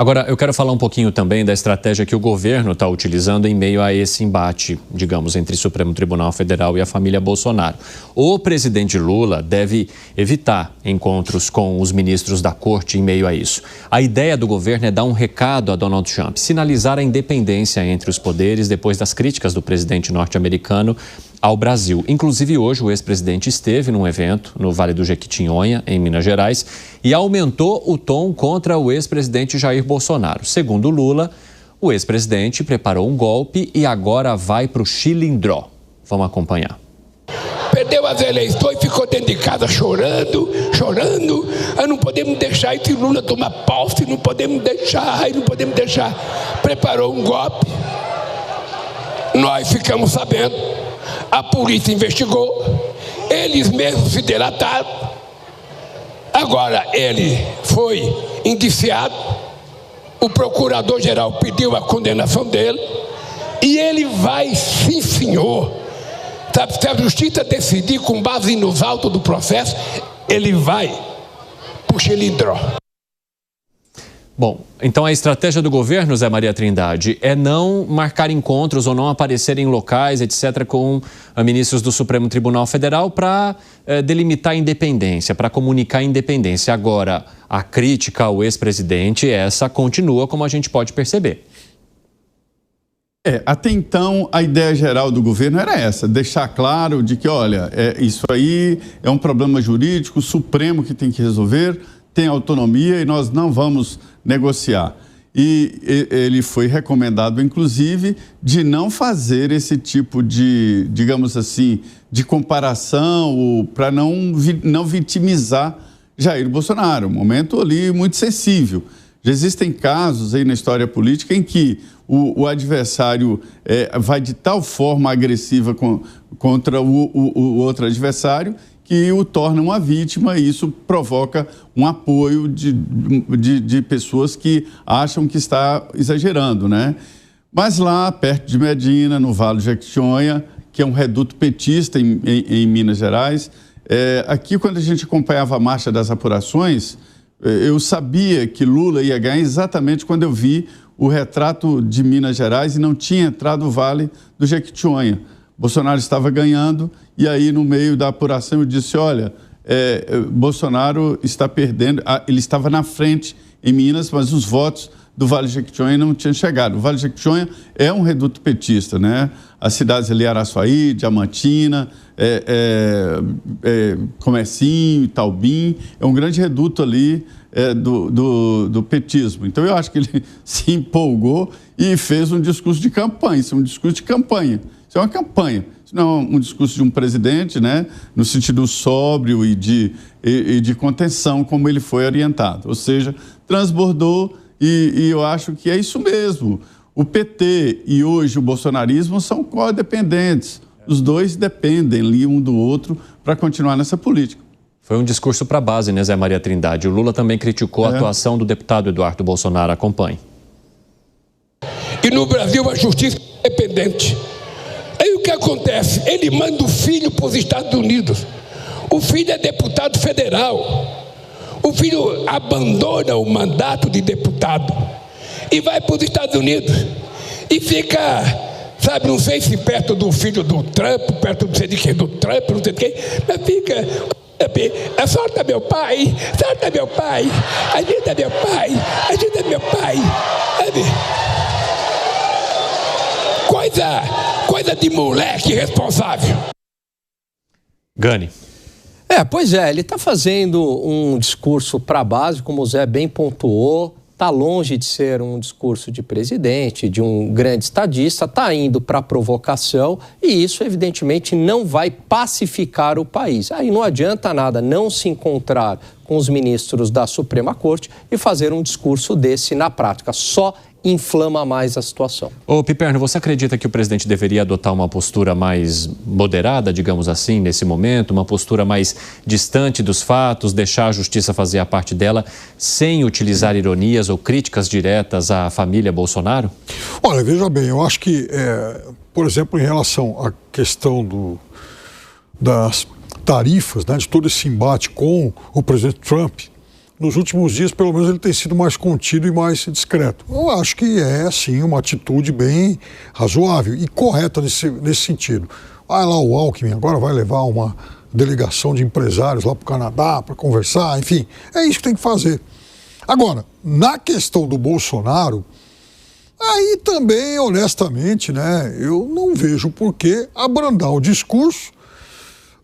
Agora, eu quero falar um pouquinho também da estratégia que o governo está utilizando em meio a esse embate, digamos, entre o Supremo Tribunal Federal e a família Bolsonaro. O presidente Lula deve evitar encontros com os ministros da corte em meio a isso. A ideia do governo é dar um recado a Donald Trump, sinalizar a independência entre os poderes depois das críticas do presidente norte-americano ao Brasil. Inclusive, hoje, o ex-presidente esteve num evento no Vale do Jequitinhonha, em Minas Gerais, e aumentou o tom contra o ex-presidente Jair Bolsonaro. Segundo Lula, o ex-presidente preparou um golpe e agora vai para o chilindró. Vamos acompanhar. Perdeu as eleições, ficou dentro de casa chorando. Não podemos deixar esse Lula tomar posse, não podemos deixar. Preparou um golpe. Nós ficamos sabendo. A polícia investigou, eles mesmos se delataram. Agora ele foi indiciado, o procurador-geral pediu a condenação dele e ele vai, sim senhor, se a justiça decidir com base nos autos do processo, ele vai para o chilindró. Bom, então a estratégia do governo, Zé Maria Trindade, é não marcar encontros ou não aparecer em locais, etc., com ministros do Supremo Tribunal Federal para delimitar a independência, para comunicar a independência. Agora, a crítica ao ex-presidente, essa continua, como a gente pode perceber. Até então, a ideia geral do governo era essa, deixar claro de que, olha, isso aí é um problema jurídico, o Supremo que tem que resolver, tem autonomia e nós não vamos negociar. E ele foi recomendado, inclusive, de não fazer esse tipo de, digamos assim, de comparação para não vitimizar Jair Bolsonaro. Um momento ali muito sensível. Já existem casos aí na história política em que o adversário vai de tal forma agressiva contra o outro adversário que o torna uma vítima e isso provoca um apoio de pessoas que acham que está exagerando, né? Mas lá, perto de Medina, no Vale do Jequitinhonha, que é um reduto petista em Minas Gerais, aqui quando a gente acompanhava a marcha das apurações, eu sabia que Lula ia ganhar exatamente quando eu vi o retrato de Minas Gerais e não tinha entrado o Vale do Jequitinhonha. Bolsonaro estava ganhando e aí no meio da apuração eu disse, olha, Bolsonaro está perdendo, ele estava na frente em Minas, mas os votos do Vale do Jequitinhonha não tinham chegado. O Vale do Jequitinhonha é um reduto petista, né? As cidades ali, Araçuaí, Diamantina, Comercinho, Itaubim, é um grande reduto ali do petismo. Então eu acho que ele se empolgou e fez um discurso de campanha. Isso é um discurso de campanha. Isso é uma campanha. Isso não é um discurso de um presidente, né? No sentido sóbrio e de contenção, como ele foi orientado. Ou seja, transbordou e eu acho que é isso mesmo. O PT e hoje o bolsonarismo são codependentes. Os dois dependem ali um do outro para continuar nessa política. Foi um discurso para a base, né, Zé Maria Trindade? O Lula também criticou a atuação do deputado Eduardo Bolsonaro. Acompanhe. E no Brasil a justiça é independente. Aí o que acontece? Ele manda o filho para os Estados Unidos. O filho é deputado federal. O filho abandona o mandato de deputado e vai para os Estados Unidos. E fica, sabe, não sei se perto do filho do Trump, perto não sei de quem, do Trump, não sei de quem, mas fica... Solta meu pai, ajuda meu pai, ajuda meu pai. Sabe? Coisa de moleque irresponsável. Gani. Pois é, ele está fazendo um discurso para a base, como o Zé bem pontuou, está longe de ser um discurso de presidente, de um grande estadista, está indo para a provocação e isso, evidentemente, não vai pacificar o país. Aí não adianta nada não se encontrar com os ministros da Suprema Corte e fazer um discurso desse na prática, só inflama mais a situação. Ô Piperno, você acredita que o presidente deveria adotar uma postura mais moderada, digamos assim, nesse momento, uma postura mais distante dos fatos, deixar a justiça fazer a parte dela, sem utilizar ironias ou críticas diretas à família Bolsonaro? Olha, veja bem, eu acho que, por exemplo, em relação à questão das tarifas, né, de todo esse embate com o presidente Trump, nos últimos dias, pelo menos, ele tem sido mais contido e mais discreto. Eu acho que é, sim, uma atitude bem razoável e correta nesse sentido. Vai lá o Alckmin, agora vai levar uma delegação de empresários lá para o Canadá para conversar, enfim, é isso que tem que fazer. Agora, na questão do Bolsonaro, aí também, honestamente, né, eu não vejo por que abrandar o discurso,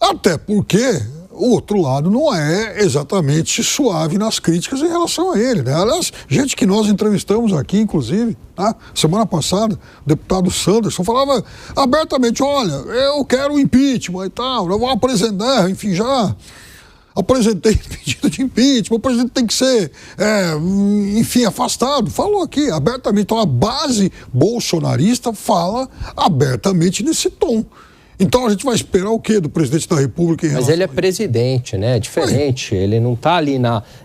até porque o outro lado não é exatamente suave nas críticas em relação a ele, né? Aliás, gente que nós entrevistamos aqui, inclusive, né? Semana passada, o deputado Sanderson falava abertamente, olha, eu quero impeachment e tal, eu vou apresentar, enfim, já apresentei pedido de impeachment, o presidente tem que ser, enfim, afastado. Falou aqui abertamente. Então a base bolsonarista fala abertamente nesse tom. Então a gente vai esperar o quê do presidente da República? Mas ele é presidente, né? É diferente. Ele não está ali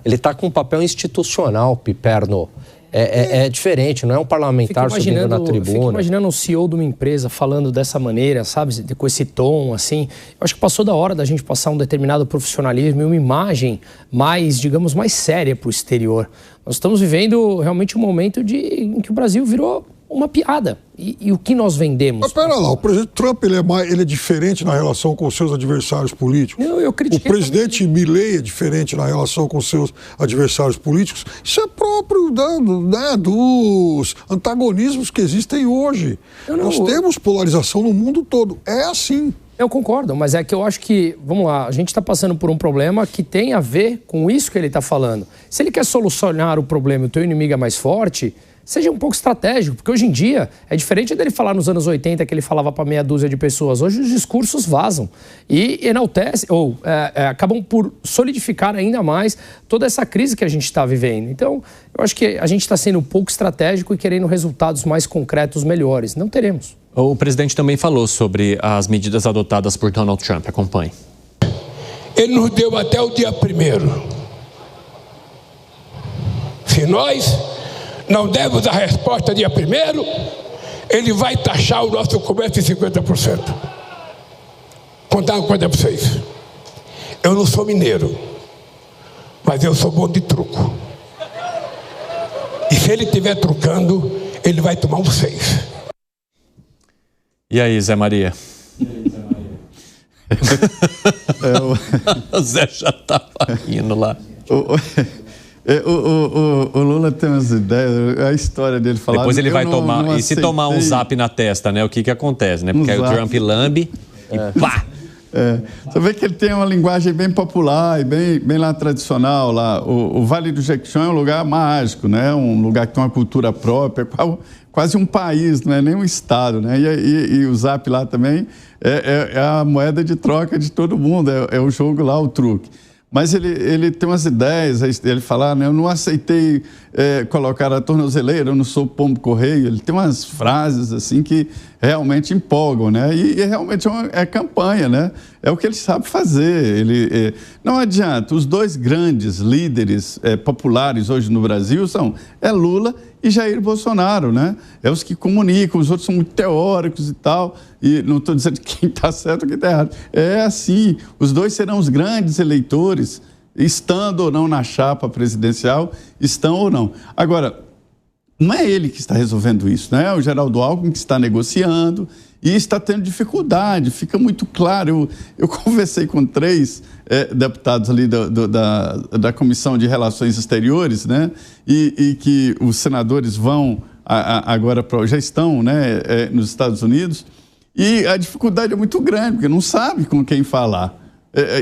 ele está com um papel institucional, Piperno. É diferente, não é um parlamentar subindo na tribuna. Fico imaginando um CEO de uma empresa falando dessa maneira, sabe? Com esse tom, assim. Eu acho que passou da hora da gente passar um determinado profissionalismo e uma imagem mais, digamos, mais séria para o exterior. Nós estamos vivendo realmente um momento em que o Brasil virou uma piada. E o que nós vendemos? Mas pera lá, o presidente Trump ele é diferente na relação com os seus adversários políticos? Não, eu critiquei. O presidente Milei é diferente na relação com os seus adversários políticos? Isso é próprio dos antagonismos que existem hoje. Nós temos polarização no mundo todo. É assim. Eu concordo, mas é que eu acho que, vamos lá, a gente está passando por um problema que tem a ver com isso que ele está falando. Se ele quer solucionar o problema e o teu inimigo é mais forte, seja um pouco estratégico, porque hoje em dia é diferente dele falar nos anos 80 que ele falava para meia dúzia de pessoas. Hoje os discursos vazam e enaltecem, acabam por solidificar ainda mais toda essa crise que a gente está vivendo. Então, eu acho que a gente está sendo um pouco estratégico e querendo resultados mais concretos, melhores. Não teremos. O presidente também falou sobre as medidas adotadas por Donald Trump. Acompanhe. Ele nos deu até o dia 1º. Se nós não demos a resposta dia 1º, ele vai taxar o nosso comércio em 50%. Contar uma coisa para vocês. Eu não sou mineiro, mas eu sou bom de truco. E se ele estiver trucando, ele vai tomar um 6. E aí, Zé Maria? O Zé já estava rindo lá. O Lula tem umas ideias, a história dele falar... Depois ele vai tomar, e se tomar um zap na testa, né? O que acontece, né? Porque aí o Trump lambe e pá! Você vê que ele tem uma linguagem bem popular e bem lá tradicional. Lá. O Vale do Jequitinhonha é um lugar mágico, né? Um lugar que tem uma cultura própria, quase um país, não é nem um estado, né? E o Zap lá também é a moeda de troca de todo mundo, é o jogo lá, o truque. Mas ele tem umas ideias, ele fala, né, eu não aceitei colocar a tornozeleira, eu não sou pombo-correio. Ele tem umas frases assim que realmente empolgam, né? E realmente é campanha, né? É o que ele sabe fazer. Não adianta, os dois grandes líderes populares hoje no Brasil são Lula e Jair Bolsonaro, né? É os que comunicam, os outros são muito teóricos e tal, e não estou dizendo quem está certo ou quem está errado. É assim, os dois serão os grandes eleitores, estando ou não na chapa presidencial, estão ou não. Agora, não é ele que está resolvendo isso, né? É o Geraldo Alckmin que está negociando e está tendo dificuldade, fica muito claro. Eu conversei com 3 deputados ali da Comissão de Relações Exteriores, né? E que os senadores vão agora, já estão, né, nos Estados Unidos, e a dificuldade é muito grande, porque não sabe com quem falar.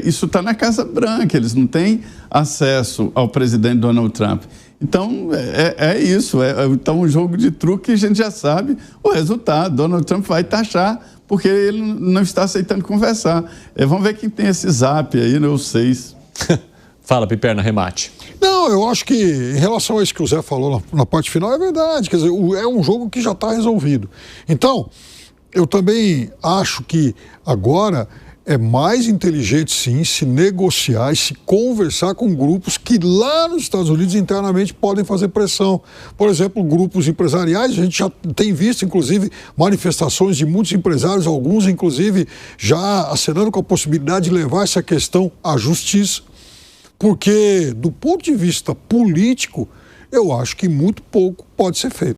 Isso está na Casa Branca, eles não têm acesso ao presidente Donald Trump. Então, é isso, então um jogo de truque, a gente já sabe o resultado. Donald Trump vai taxar, porque ele não está aceitando conversar. Vamos ver quem tem esse zap aí, né, os 6. Fala, Piperno, remate. Não, eu acho que em relação a isso que o Zé falou na parte final, é verdade. Quer dizer, é um jogo que já está resolvido. Então, eu também acho que agora é mais inteligente, sim, se negociar e se conversar com grupos que lá nos Estados Unidos internamente podem fazer pressão. Por exemplo, grupos empresariais, a gente já tem visto, inclusive, manifestações de muitos empresários, alguns, inclusive, já acenando com a possibilidade de levar essa questão à justiça. Porque, do ponto de vista político, eu acho que muito pouco pode ser feito.